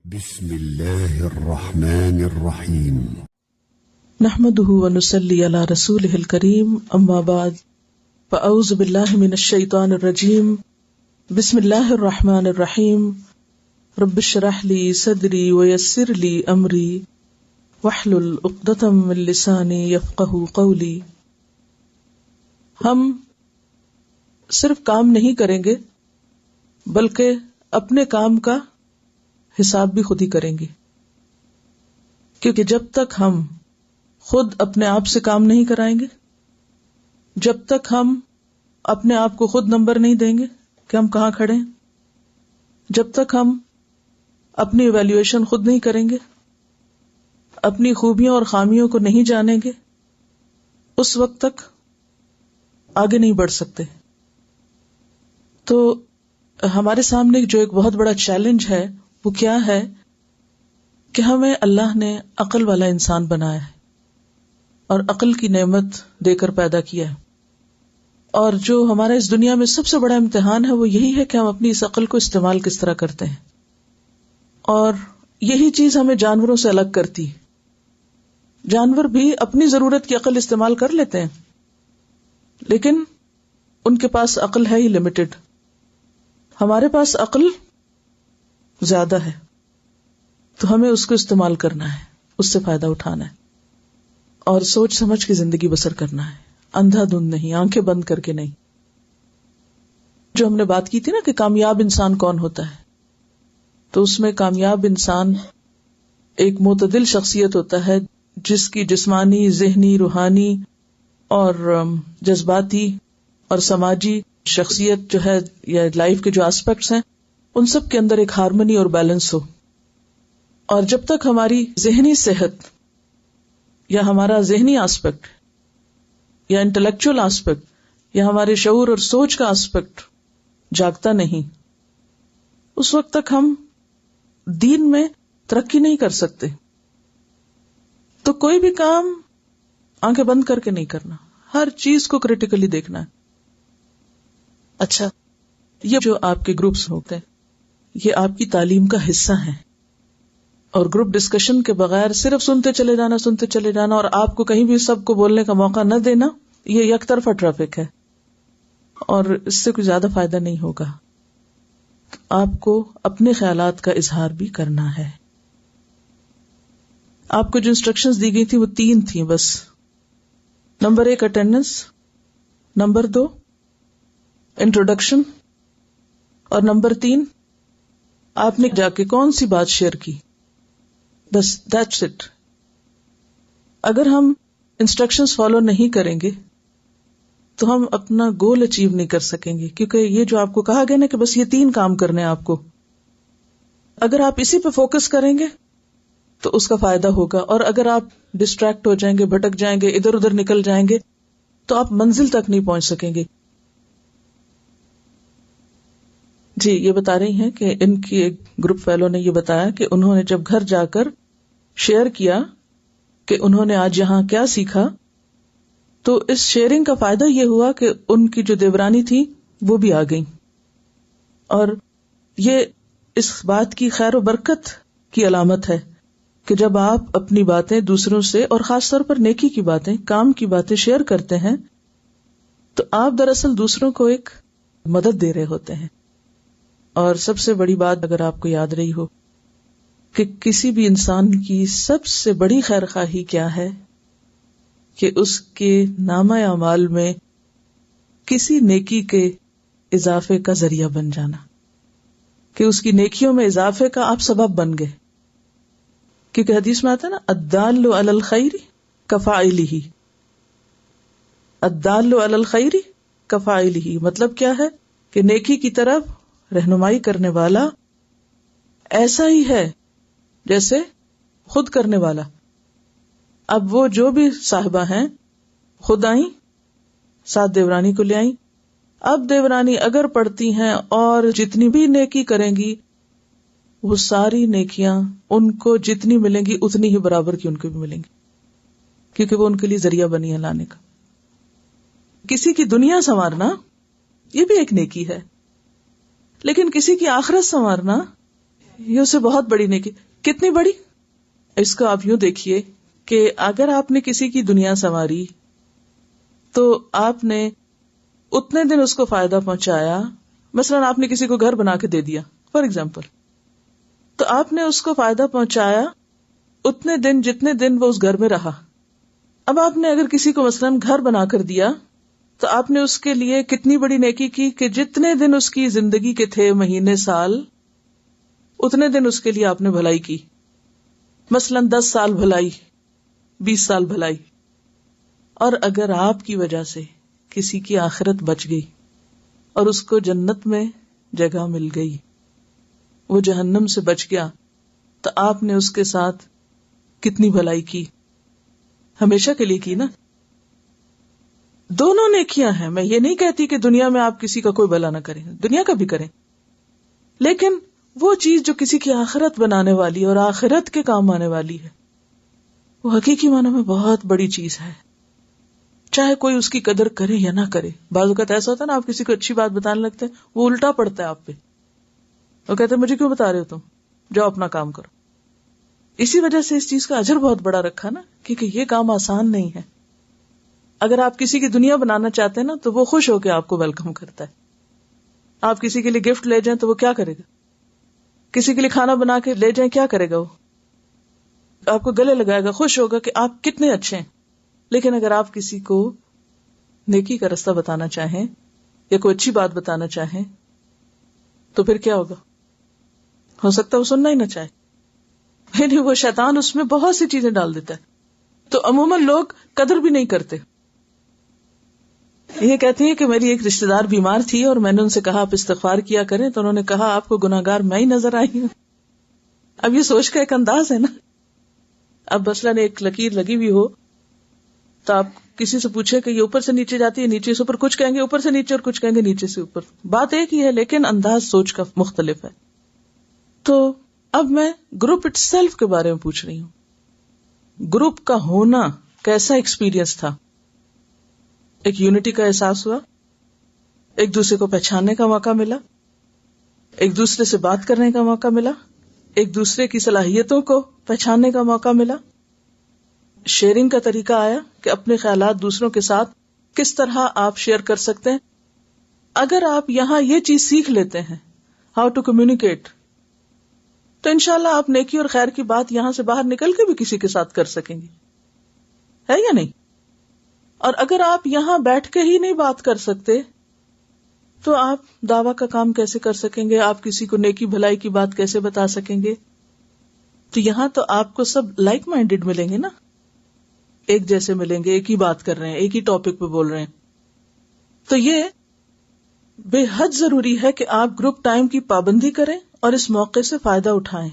بسم اللہ الرحمن الرحیم نحمده ونصلی علی رسولہ الکریم اما بعد فاعوذ باللہ من الشیطان الرجیم بسم اللہ الرحمن الرحیم رب اشرح لی صدری ویسر لی امری واحلل عقدۃ من لسانی یفقہوا قولی. ہم صرف کام نہیں کریں گے بلکہ اپنے کام کا حساب بھی خود ہی کریں گے، کیونکہ جب تک ہم خود اپنے آپ سے کام نہیں کرائیں گے، جب تک ہم اپنے آپ کو خود نمبر نہیں دیں گے کہ ہم کہاں کھڑے ہیں، جب تک ہم اپنی ایویلیویشن خود نہیں کریں گے، اپنی خوبیوں اور خامیوں کو نہیں جانیں گے، اس وقت تک آگے نہیں بڑھ سکتے. تو ہمارے سامنے جو ایک بہت بڑا چیلنج ہے وہ کیا ہے کہ ہمیں اللہ نے عقل والا انسان بنایا ہے اور عقل کی نعمت دے کر پیدا کیا ہے، اور جو ہمارا اس دنیا میں سب سے بڑا امتحان ہے وہ یہی ہے کہ ہم اپنی اس عقل کو استعمال کس طرح کرتے ہیں. اور یہی چیز ہمیں جانوروں سے الگ کرتی ہے. جانور بھی اپنی ضرورت کی عقل استعمال کر لیتے ہیں لیکن ان کے پاس عقل ہے ہی لمیٹڈ. ہمارے پاس عقل زیادہ ہے تو ہمیں اس کو استعمال کرنا ہے، اس سے فائدہ اٹھانا ہے اور سوچ سمجھ کے زندگی بسر کرنا ہے، اندھا دھند نہیں، آنکھیں بند کر کے نہیں. جو ہم نے بات کی تھی نا کہ کامیاب انسان کون ہوتا ہے، تو اس میں کامیاب انسان ایک معتدل شخصیت ہوتا ہے جس کی جسمانی، ذہنی، روحانی اور جذباتی اور سماجی شخصیت جو ہے یا لائف کے جو آسپیکٹس ہیں ان سب کے اندر ایک ہارمنی اور بیلنس ہو. اور جب تک ہماری ذہنی صحت یا ہمارا ذہنی آسپیکٹ یا انٹلیکچوئل آسپیکٹ یا ہمارے شعور اور سوچ کا آسپیکٹ جاگتا نہیں، اس وقت تک ہم دین میں ترقی نہیں کر سکتے. تو کوئی بھی کام آنکھیں بند کر کے نہیں کرنا، ہر چیز کو کریٹیکلی دیکھنا ہے. اچھا، یہ جو آپ کے گروپس ہوتے ہیں یہ آپ کی تعلیم کا حصہ ہیں، اور گروپ ڈسکشن کے بغیر صرف سنتے چلے جانا اور آپ کو کہیں بھی سب کو بولنے کا موقع نہ دینا، یہ یک طرفہ ٹریفک ہے اور اس سے کوئی زیادہ فائدہ نہیں ہوگا. آپ کو اپنے خیالات کا اظہار بھی کرنا ہے. آپ کو جو انسٹرکشنز دی گئی تھی وہ 3 تھیں بس. نمبر 1 اٹینڈنس، نمبر 2 انٹروڈکشن، اور نمبر 3 آپ نے جا کے کون سی بات شیئر کی. بس دیٹس اٹ. اگر ہم انسٹرکشنز فالو نہیں کریں گے تو ہم اپنا گول اچیو نہیں کر سکیں گے، کیونکہ یہ جو آپ کو کہا گیا نا کہ بس یہ 3 کام کرنے ہیں آپ کو، اگر آپ اسی پہ فوکس کریں گے تو اس کا فائدہ ہوگا. اور اگر آپ ڈسٹریکٹ ہو جائیں گے، بھٹک جائیں گے، ادھر ادھر نکل جائیں گے تو آپ منزل تک نہیں پہنچ سکیں گے. جی یہ بتا رہی ہیں کہ ان کی ایک گروپ فیلو نے یہ بتایا کہ انہوں نے جب گھر جا کر شیئر کیا کہ انہوں نے آج یہاں کیا سیکھا، تو اس شیئرنگ کا فائدہ یہ ہوا کہ ان کی جو دیورانی تھی وہ بھی آ گئی، اور یہ اس بات کی خیر و برکت کی علامت ہے کہ جب آپ اپنی باتیں دوسروں سے اور خاص طور پر نیکی کی باتیں، کام کی باتیں شیئر کرتے ہیں تو آپ دراصل دوسروں کو ایک مدد دے رہے ہوتے ہیں. اور سب سے بڑی بات اگر آپ کو یاد رہی ہو کہ کسی بھی انسان کی سب سے بڑی خیر خواہی کیا ہے کہ اس کے نامہ اعمال میں کسی نیکی کے اضافے کا ذریعہ بن جانا، کہ اس کی نیکیوں میں اضافے کا آپ سبب بن گئے. کیونکہ حدیث میں آتا ہے نا الدال علی الخیر کفاعلہ، الدال علی الخیر کفاعلہ، مطلب کیا ہے کہ نیکی کی طرف رہنمائی کرنے والا ایسا ہی ہے جیسے خود کرنے والا. اب وہ جو بھی صاحبہ ہیں خود آئیں، ساتھ دیورانی کو لے آئیں. اب دیورانی اگر پڑھتی ہیں اور جتنی بھی نیکی کریں گی وہ ساری نیکیاں ان کو جتنی ملیں گی اتنی ہی برابر کی ان کو بھی ملیں گی، کیونکہ وہ ان کے لیے ذریعہ بنی ہے لانے کا. کسی کی دنیا سنوارنا یہ بھی ایک نیکی ہے، لیکن کسی کی آخرت سنوارنا یہ اسے بہت بڑی نیکی. کتنی بڑی؟ اس کو آپ یوں دیکھیے کہ اگر آپ نے کسی کی دنیا سنواری تو آپ نے اتنے دن اس کو فائدہ پہنچایا. مثلاً آپ نے کسی کو گھر بنا کے دے دیا فار ایگزامپل, تو آپ نے اس کو فائدہ پہنچایا اتنے دن جتنے دن وہ اس گھر میں رہا. اب آپ نے اگر کسی کو مثلاً گھر بنا کر دیا تو آپ نے اس کے لیے کتنی بڑی نیکی کی کہ جتنے دن اس کی زندگی کے تھے, مہینے سال, اتنے دن اس کے لیے آپ نے بھلائی کی. مثلاً 10 سال بھلائی, 20 سال بھلائی. اور اگر آپ کی وجہ سے کسی کی آخرت بچ گئی اور اس کو جنت میں جگہ مل گئی, وہ جہنم سے بچ گیا, تو آپ نے اس کے ساتھ کتنی بھلائی کی, ہمیشہ کے لیے کی نا. دونوں نیکیاں ہیں. میں یہ نہیں کہتی کہ دنیا میں آپ کسی کا کوئی بھلا نہ کریں, دنیا کا بھی کریں, لیکن وہ چیز جو کسی کی آخرت بنانے والی اور آخرت کے کام آنے والی ہے, وہ حقیقی معنی میں بہت بڑی چیز ہے, چاہے کوئی اس کی قدر کرے یا نہ کرے. بعض اوقات ایسا ہوتا ہے نا, آپ کسی کو اچھی بات بتانے لگتے ہیں, وہ الٹا پڑتا ہے آپ پہ, وہ کہتے ہیں مجھے کیوں بتا رہے ہو تم, جاؤ اپنا کام کرو. اسی وجہ سے اس چیز کا اجر بہت بڑا رکھا نا, کیونکہ یہ کام آسان نہیں ہے. اگر آپ کسی کی دنیا بنانا چاہتے ہیں نا, تو وہ خوش ہو کے آپ کو ویلکم کرتا ہے. آپ کسی کے لیے گفٹ لے جائیں تو وہ کیا کرے گا؟ کسی کے لیے کھانا بنا کے لے جائیں, کیا کرے گا؟ وہ آپ کو گلے لگائے گا, خوش ہوگا کہ آپ کتنے اچھے ہیں. لیکن اگر آپ کسی کو نیکی کا راستہ بتانا چاہیں یا کوئی اچھی بات بتانا چاہیں تو پھر کیا ہوگا؟ ہو سکتا ہے وہ سننا ہی نہ چاہے, یعنی وہ شیطان اس میں بہت سی چیزیں ڈال دیتا ہے. تو عموماً لوگ قدر بھی نہیں کرتے. یہ کہتی ہیں کہ میری ایک رشتہ دار بیمار تھی اور میں نے ان سے کہا آپ استغفار کیا کریں, تو انہوں نے کہا آپ کو گناہگار میں ہی نظر آئی ہوں. اب یہ سوچ کا ایک انداز ہے نا. اب مثلاً ایک لکیر لگی ہوئی ہو تو آپ کسی سے پوچھے کہ یہ اوپر سے نیچے جاتی ہے, نیچے سے اوپر, کچھ کہیں گے اوپر سے نیچے اور کچھ کہیں گے نیچے سے اوپر. بات ایک ہی ہے لیکن انداز سوچ کا مختلف ہے. تو اب میں گروپ اٹ سیلف کے بارے میں پوچھ رہی ہوں. گروپ کا ہونا کیسا ایکسپیرینس تھا؟ ایک یونٹی کا احساس ہوا, ایک دوسرے کو پہچاننے کا موقع ملا, ایک دوسرے سے بات کرنے کا موقع ملا, ایک دوسرے کی صلاحیتوں کو پہچاننے کا موقع ملا, شیئرنگ کا طریقہ آیا کہ اپنے خیالات دوسروں کے ساتھ کس طرح آپ شیئر کر سکتے ہیں. اگر آپ یہاں یہ چیز سیکھ لیتے ہیں, ہاؤ ٹو کمیونیکیٹ, تو انشاءاللہ آپ نیکی اور خیر کی بات یہاں سے باہر نکل کے بھی کسی کے ساتھ کر سکیں گے, ہے یا نہیں؟ اور اگر آپ یہاں بیٹھ کے ہی نہیں بات کر سکتے تو آپ دعویٰ کا کام کیسے کر سکیں گے؟ آپ کسی کو نیکی بھلائی کی بات کیسے بتا سکیں گے؟ تو یہاں تو آپ کو سب لائک مائنڈیڈ ملیں گے نا, ایک جیسے ملیں گے, ایک ہی بات کر رہے ہیں, ایک ہی ٹاپک پہ بول رہے ہیں. تو یہ بے حد ضروری ہے کہ آپ گروپ ٹائم کی پابندی کریں اور اس موقع سے فائدہ اٹھائیں.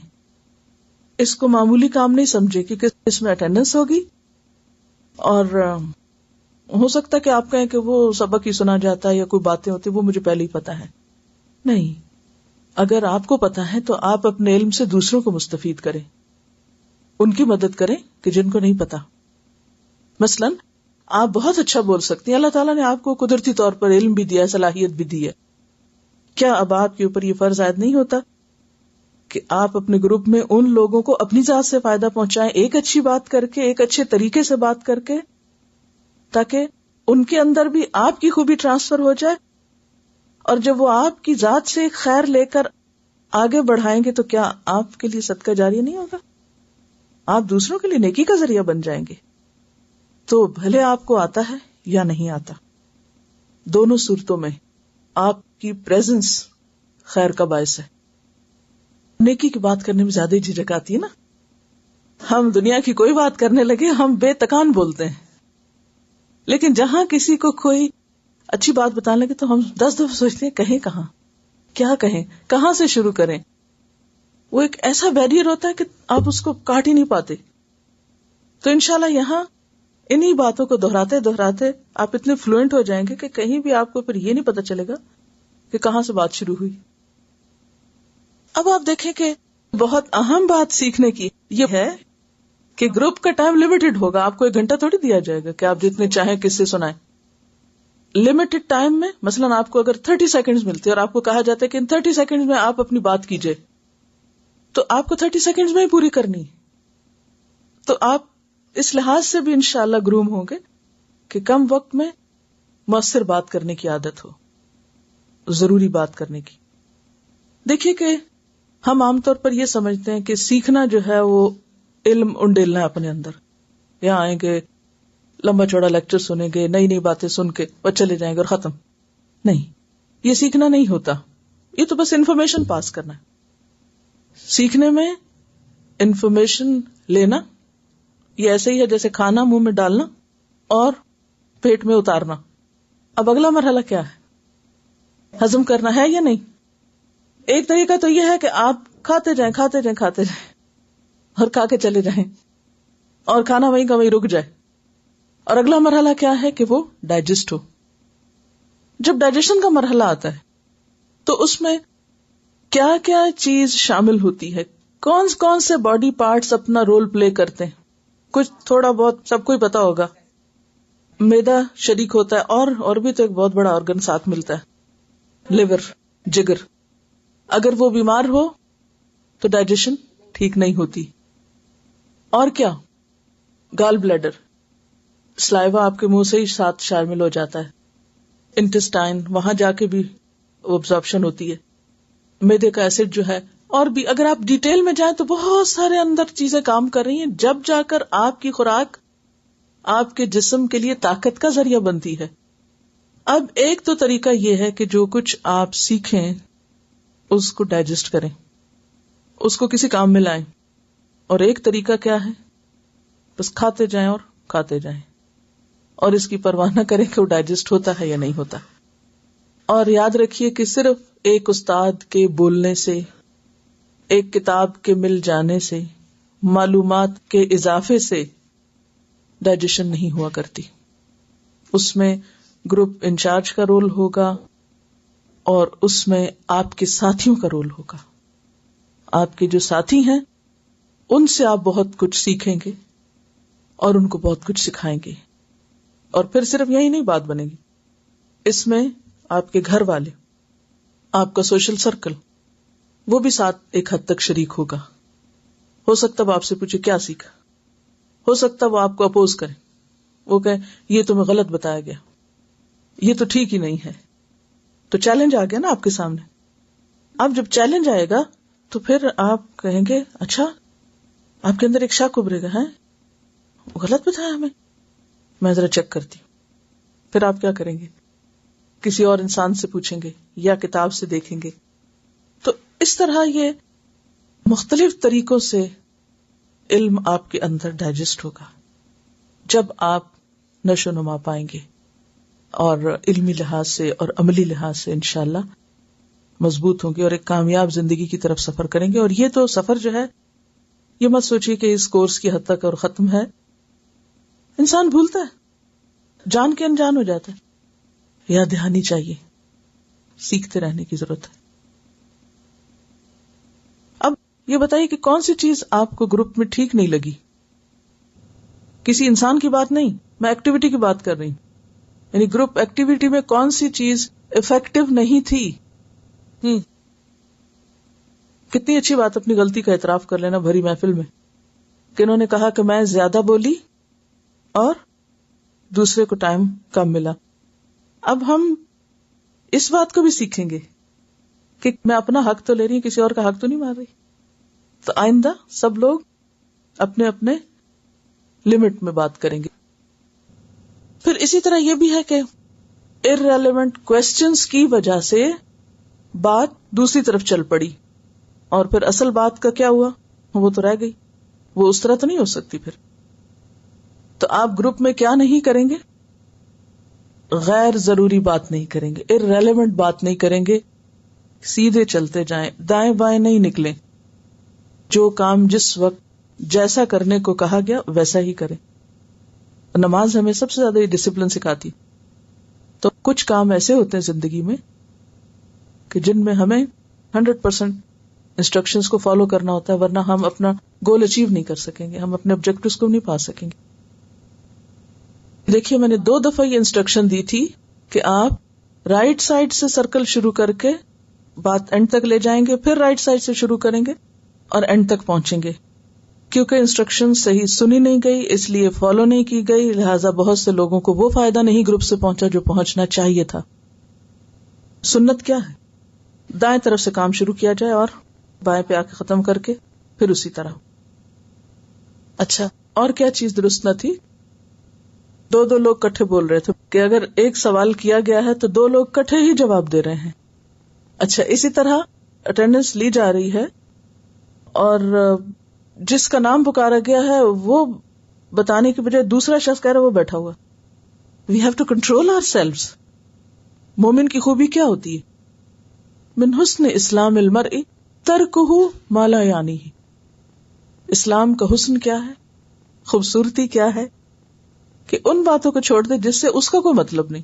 اس کو معمولی کام نہیں سمجھے, کیونکہ اس میں اٹینڈنس ہوگی اور ہو سکتا ہے کہ آپ کہیں کہ وہ سبق ہی سنا جاتا ہے یا کوئی باتیں ہوتی وہ مجھے پہلے ہی پتا ہے. نہیں, اگر آپ کو پتا ہے تو آپ اپنے علم سے دوسروں کو مستفید کریں, ان کی مدد کریں کہ جن کو نہیں پتا. مثلاً آپ بہت اچھا بول سکتے ہیں, اللہ تعالیٰ نے آپ کو قدرتی طور پر علم بھی دیا ہے, صلاحیت بھی دی ہے. کیا اب آپ کے اوپر یہ فرض عائد نہیں ہوتا کہ آپ اپنے گروپ میں ان لوگوں کو اپنی ذات سے فائدہ پہنچائیں, ایک اچھی بات کر کے, ایک اچھے طریقے سے بات کر کے, تاکہ ان کے اندر بھی آپ کی خوبی ٹرانسفر ہو جائے, اور جب وہ آپ کی ذات سے خیر لے کر آگے بڑھائیں گے تو کیا آپ کے لیے صدقہ جاریہ نہیں ہوگا؟ آپ دوسروں کے لیے نیکی کا ذریعہ بن جائیں گے. تو بھلے آپ کو آتا ہے یا نہیں آتا, دونوں صورتوں میں آپ کی پریزنس خیر کا باعث ہے. نیکی کی بات کرنے میں زیادہ جھجک آتی ہے نا. ہم دنیا کی کوئی بات کرنے لگے ہم بے تکان بولتے ہیں, لیکن جہاں کسی کو کوئی اچھی بات بتانے لگے تو ہم 10 دفعہ سوچتے ہیں کہیں کہاں, کیا کہیں, کہاں سے شروع کریں. وہ ایک ایسا بیریئر ہوتا ہے کہ آپ اس کو کاٹ ہی نہیں پاتے. تو انشاءاللہ یہاں انہی باتوں کو دہراتے دہراتے آپ اتنے فلوئنٹ ہو جائیں گے کہ کہیں بھی آپ کو پھر یہ نہیں پتا چلے گا کہ کہاں سے بات شروع ہوئی. اب آپ دیکھیں کہ بہت اہم بات سیکھنے کی یہ ہے کہ گروپ کا ٹائم لمیٹڈ ہوگا. آپ کو 1 گھنٹہ تھوڑی دیا جائے گا کہ آپ جتنے چاہیں کس سے سنائیں. لمیٹڈ ٹائم میں مثلاً آپ کو اگر 30 سیکنڈز ملتے اور آپ کو کہا جاتا ہے کہ ان 30 سیکنڈز میں آپ اپنی بات کیجئے, تو آپ کو 30 سیکنڈز میں ہی پوری کرنی ہے. تو آپ اس لحاظ سے بھی انشاءاللہ گروم ہوں گے کہ کم وقت میں مؤثر بات کرنے کی عادت ہو, ضروری بات کرنے کی. دیکھیے کہ ہم عام طور پر یہ سمجھتے ہیں کہ سیکھنا جو ہے وہ علم انڈیلنا ہے اپنے اندر. یہاں آئیں گے, لمبا چوڑا لیکچر سنیں گے, نئی نئی باتیں سن کے اور چلے جائیں گے اور ختم. نہیں, یہ سیکھنا نہیں ہوتا. یہ تو بس انفارمیشن پاس کرنا ہے. سیکھنے میں انفارمیشن لینا یہ ایسے ہی ہے جیسے کھانا منہ میں ڈالنا اور پیٹ میں اتارنا. اب اگلا مرحلہ کیا ہے؟ ہضم کرنا ہے یا نہیں. ایک طریقہ تو یہ ہے کہ آپ کھاتے جائیں اور کھا کے چلے جائیں اور کھانا وہیں کا وہیں رک جائے. اور اگلا مرحلہ کیا ہے کہ وہ ڈائجسٹ ہو. جب ڈائجیشن کا مرحلہ آتا ہے تو اس میں کیا کیا چیز شامل ہوتی ہے, کون سے باڈی پارٹس اپنا رول پلے کرتے ہیں. کچھ تھوڑا بہت سب کو ہی پتا ہوگا. میدا شریک ہوتا ہے اور بھی تو ایک بہت بڑا آرگن ساتھ ملتا ہے, لیور, جگر. اگر وہ بیمار ہو تو ڈائجیشن ٹھیک نہیں ہوتی. اور کیا, گال بلیڈر, سلائیوا آپ کے منہ سے ہی ساتھ شامل ہو جاتا ہے. انٹسٹائن, وہاں جا کے بھی ابزارپشن ہوتی ہے. میدے کا ایسڈ جو ہے, اور بھی اگر آپ ڈیٹیل میں جائیں تو بہت سارے اندر چیزیں کام کر رہی ہیں, جب جا کر آپ کی خوراک آپ کے جسم کے لیے طاقت کا ذریعہ بنتی ہے. اب ایک تو طریقہ یہ ہے کہ جو کچھ آپ سیکھیں اس کو ڈائجسٹ کریں, اس کو کسی کام میں لائیں. اور ایک طریقہ کیا ہے, بس کھاتے جائیں اور کھاتے جائیں اور اس کی پرواہ نہ کریں کہ وہ ڈائجسٹ ہوتا ہے یا نہیں ہوتا. اور یاد رکھیے کہ صرف ایک استاد کے بولنے سے, ایک کتاب کے مل جانے سے, معلومات کے اضافے سے ڈائجیشن نہیں ہوا کرتی. اس میں گروپ انچارج کا رول ہوگا اور اس میں آپ کے ساتھیوں کا رول ہوگا. آپ کے جو ساتھی ہیں ان سے آپ بہت کچھ سیکھیں گے اور ان کو بہت کچھ سکھائیں گے. اور پھر صرف یہی نہیں بات بنے گی, اس میں آپ کے گھر والے, آپ کا سوشل سرکل, وہ بھی ساتھ ایک حد تک شریک ہوگا. ہو سکتا وہ آپ سے پوچھے کیا سیکھا, ہو سکتا وہ آپ کو اپوز کریں, وہ کہیں یہ تمہیں غلط بتایا گیا, یہ تو ٹھیک ہی نہیں ہے. تو چیلنج آ گیا نا آپ کے سامنے. اب جب چیلنج آئے گا تو پھر آپ کہیں گے اچھا, آپ کے اندر ایک شک ابھرے گا, ہے غلط بتایا ہمیں, میں ذرا چیک کرتی ہوں. پھر آپ کیا کریں گے, کسی اور انسان سے پوچھیں گے یا کتاب سے دیکھیں گے. تو اس طرح یہ مختلف طریقوں سے علم آپ کے اندر ڈائجسٹ ہوگا جب آپ نشو نما پائیں گے اور علمی لحاظ سے اور عملی لحاظ سے انشاءاللہ مضبوط ہوں گے اور ایک کامیاب زندگی کی طرف سفر کریں گے. اور یہ تو سفر جو ہے, یہ مت سوچیے کہ اس کورس کی حد تک اور ختم ہے. انسان بھولتا ہے, جان کے انجان ہو جاتا ہے. یاد دہانی چاہیے, سیکھتے رہنے کی ضرورت ہے. اب یہ بتائیے کہ کون سی چیز آپ کو گروپ میں ٹھیک نہیں لگی. کسی انسان کی بات نہیں, میں ایکٹیویٹی کی بات کر رہی ہوں. یعنی گروپ ایکٹیویٹی میں کون سی چیز افیکٹو نہیں تھی. کتنی اچھی بات اپنی غلطی کا اعتراف کر لینا بھری محفل میں, کہ انہوں نے کہا کہ میں زیادہ بولی اور دوسرے کو ٹائم کم ملا. اب ہم اس بات کو بھی سیکھیں گے کہ میں اپنا حق تو لے رہی ہوں, کسی اور کا حق تو نہیں مار رہی. تو آئندہ سب لوگ اپنے اپنے لمٹ میں بات کریں گے. پھر اسی طرح یہ بھی ہے کہ irrelevant questions کی وجہ سے بات دوسری طرف چل پڑی اور پھر اصل بات کا کیا ہوا, وہ تو رہ گئی. وہ اس طرح تو نہیں ہو سکتی. پھر تو آپ گروپ میں کیا نہیں کریں گے, غیر ضروری بات نہیں کریں گے, irrelevant بات نہیں کریں گے. سیدھے چلتے جائیں, دائیں بائیں نہیں نکلیں. جو کام جس وقت جیسا کرنے کو کہا گیا ویسا ہی کریں. نماز ہمیں سب سے زیادہ ڈسپلن سکھاتی. تو کچھ کام ایسے ہوتے ہیں زندگی میں کہ جن میں ہمیں 100% انسٹرکشنز کو فالو کرنا ہوتا ہے, ورنہ ہم اپنا گول اچیو نہیں کر سکیں گے, ہم اپنے آبجیکٹوز کو نہیں پا سکیں گے. دیکھیے میں نے 2 دفعہ یہ انسٹرکشن دی تھی کہ آپ رائٹ سائڈ سے سرکل شروع کر کے بات اینڈ تک لے جائیں گے, پھر رائٹ سائڈ سے شروع کریں گے اور اینڈ تک پہنچیں گے. کیونکہ انسٹرکشن صحیح سنی نہیں گئی، اس لیے فالو نہیں کی گئی، لہٰذا بہت سے لوگوں کو وہ فائدہ نہیں گروپ سے پہنچا جو پہنچنا چاہیے تھا. سنت کیا ہے؟ دائیں طرف سے کام شروع کیا جائے اور بائیں پہ آ کے ختم کر کے پھر اسی طرح. اچھا، اور کیا چیز درست نہ تھی؟ دو لوگ کٹھے بول رہے تھے کہ اگر ایک سوال کیا گیا ہے تو دو لوگ کٹھے ہی جواب دے رہے ہیں. اچھا، اسی طرح اٹینڈنس لی جا رہی ہے اور جس کا نام پکارا گیا ہے وہ بتانے کی بجائے دوسرا شخص کہہ رہا ہے وہ بیٹھا ہوا. We have to control our selves. مومن کی خوبی کیا ہوتی ہے؟ من حسن اسلام المرء ترکہ ما لا یعنیہ. اسلام کا حسن کیا ہے، خوبصورتی کیا ہے کہ ان باتوں کو چھوڑ دے جس سے اس کا کوئی مطلب نہیں.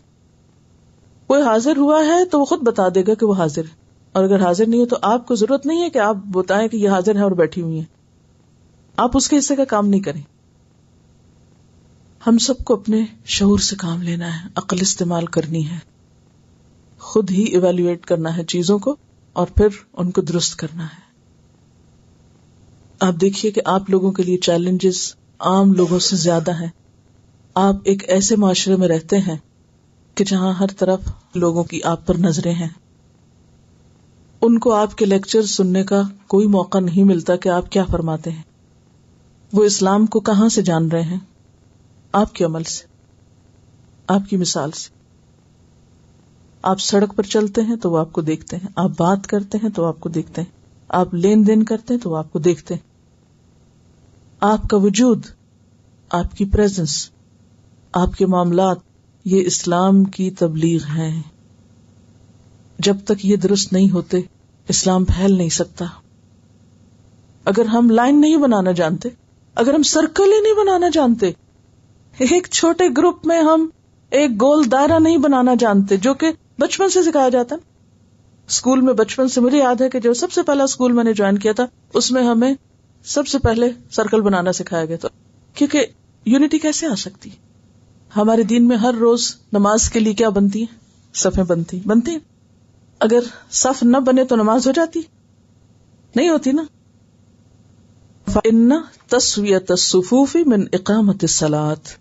کوئی حاضر ہوا ہے تو وہ خود بتا دے گا کہ وہ حاضر ہے، اور اگر حاضر نہیں ہو تو آپ کو ضرورت نہیں ہے کہ آپ بتائیں کہ یہ حاضر ہے اور بیٹھی ہوئی ہیں. آپ اس کے حصے کا کام نہیں کریں. ہم سب کو اپنے شعور سے کام لینا ہے، عقل استعمال کرنی ہے، خود ہی ایویلویٹ کرنا ہے چیزوں کو اور پھر ان کو درست کرنا ہے. آپ دیکھیے کہ آپ لوگوں کے لیے چیلنجز عام لوگوں سے زیادہ ہیں. آپ ایک ایسے معاشرے میں رہتے ہیں کہ جہاں ہر طرف لوگوں کی آپ پر نظریں ہیں. ان کو آپ کے لیکچر سننے کا کوئی موقع نہیں ملتا کہ آپ کیا فرماتے ہیں. وہ اسلام کو کہاں سے جان رہے ہیں؟ آپ کے عمل سے، آپ کی مثال سے. آپ سڑک پر چلتے ہیں تو وہ آپ کو دیکھتے ہیں، آپ بات کرتے ہیں تو آپ کو دیکھتے ہیں، آپ لین دین کرتے ہیں تو وہ آپ کو دیکھتے ہیں. آپ کا وجود، آپ کی پریزنس، آپ کے معاملات، یہ اسلام کی تبلیغ ہیں. جب تک یہ درست نہیں ہوتے اسلام پھیل نہیں سکتا. اگر ہم لائن نہیں بنانا جانتے، اگر ہم سرکل ہی نہیں بنانا جانتے، ایک چھوٹے گروپ میں ہم ایک گول دائرہ نہیں بنانا جانتے، جو کہ بچپن سے سکھایا جاتا ہے. اسکول میں بچپن سے مجھے یاد ہے کہ جو سب سے پہلا اسکول میں نے جوائن کیا تھا اس میں ہمیں سب سے پہلے سرکل بنانا سکھایا گیا تھا. کیونکہ یونٹی کیسے آ سکتی؟ ہمارے دین میں ہر روز نماز کے لیے کیا بنتی ہے؟ صفیں بنتی ہیں. اگر صف نہ بنے تو نماز ہو جاتی نہیں ہوتی نا. فَإِنَّ تَسْوِيَةَ الصُّفُوفِ مِنْ إِقَامَةِ الصَّلَاةِ.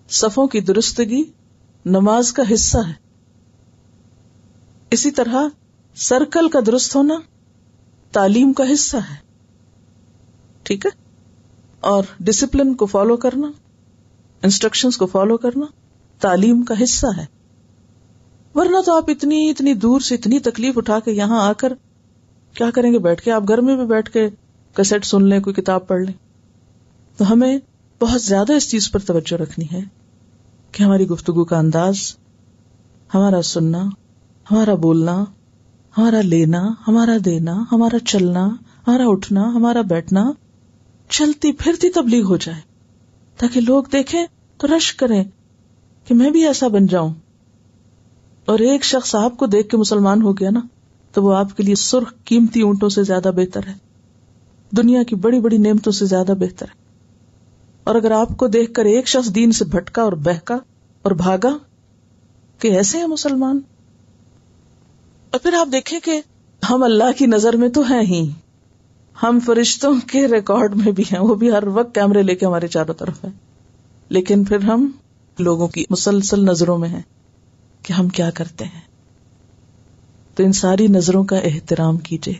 صفوں کی درستگی نماز کا حصہ ہے. اسی طرح سرکل کا درست ہونا تعلیم کا حصہ ہے. ٹھیک ہے؟ اور ڈسپلن کو فالو کرنا، انسٹرکشنز کو فالو کرنا تعلیم کا حصہ ہے. ورنہ تو آپ اتنی دور سے اتنی تکلیف اٹھا کے یہاں آ کر کیا کریں گے؟ بیٹھ کے آپ گھر میں بھی بیٹھ کے کیسٹ سن لیں، کوئی کتاب پڑھ لیں. تو ہمیں بہت زیادہ اس چیز پر توجہ رکھنی ہے کہ ہماری گفتگو کا انداز، ہمارا سننا، ہمارا بولنا، ہمارا لینا، ہمارا دینا، ہمارا چلنا، ہمارا اٹھنا، ہمارا بیٹھنا چلتی پھرتی تبلیغ ہو جائے، تاکہ لوگ دیکھیں تو رش کریں کہ میں بھی ایسا بن جاؤں. اور ایک شخص آپ کو دیکھ کے مسلمان ہو گیا نا تو وہ آپ کے لیے سرخ قیمتی اونٹوں سے زیادہ بہتر ہے، دنیا کی بڑی بڑی نعمتوں سے زیادہ بہتر ہے. اور اگر آپ کو دیکھ کر ایک شخص دین سے بھٹکا اور بہکا اور بھاگا کہ ایسے ہیں مسلمان، اور پھر آپ دیکھیں کہ ہم اللہ کی نظر میں تو ہیں ہی، ہم فرشتوں کے ریکارڈ میں بھی ہیں، وہ بھی ہر وقت کیمرے لے کے ہمارے چاروں طرف ہیں، لیکن پھر ہم لوگوں کی مسلسل نظروں میں ہیں کہ ہم کیا کرتے ہیں. تو ان ساری نظروں کا احترام کیجیے.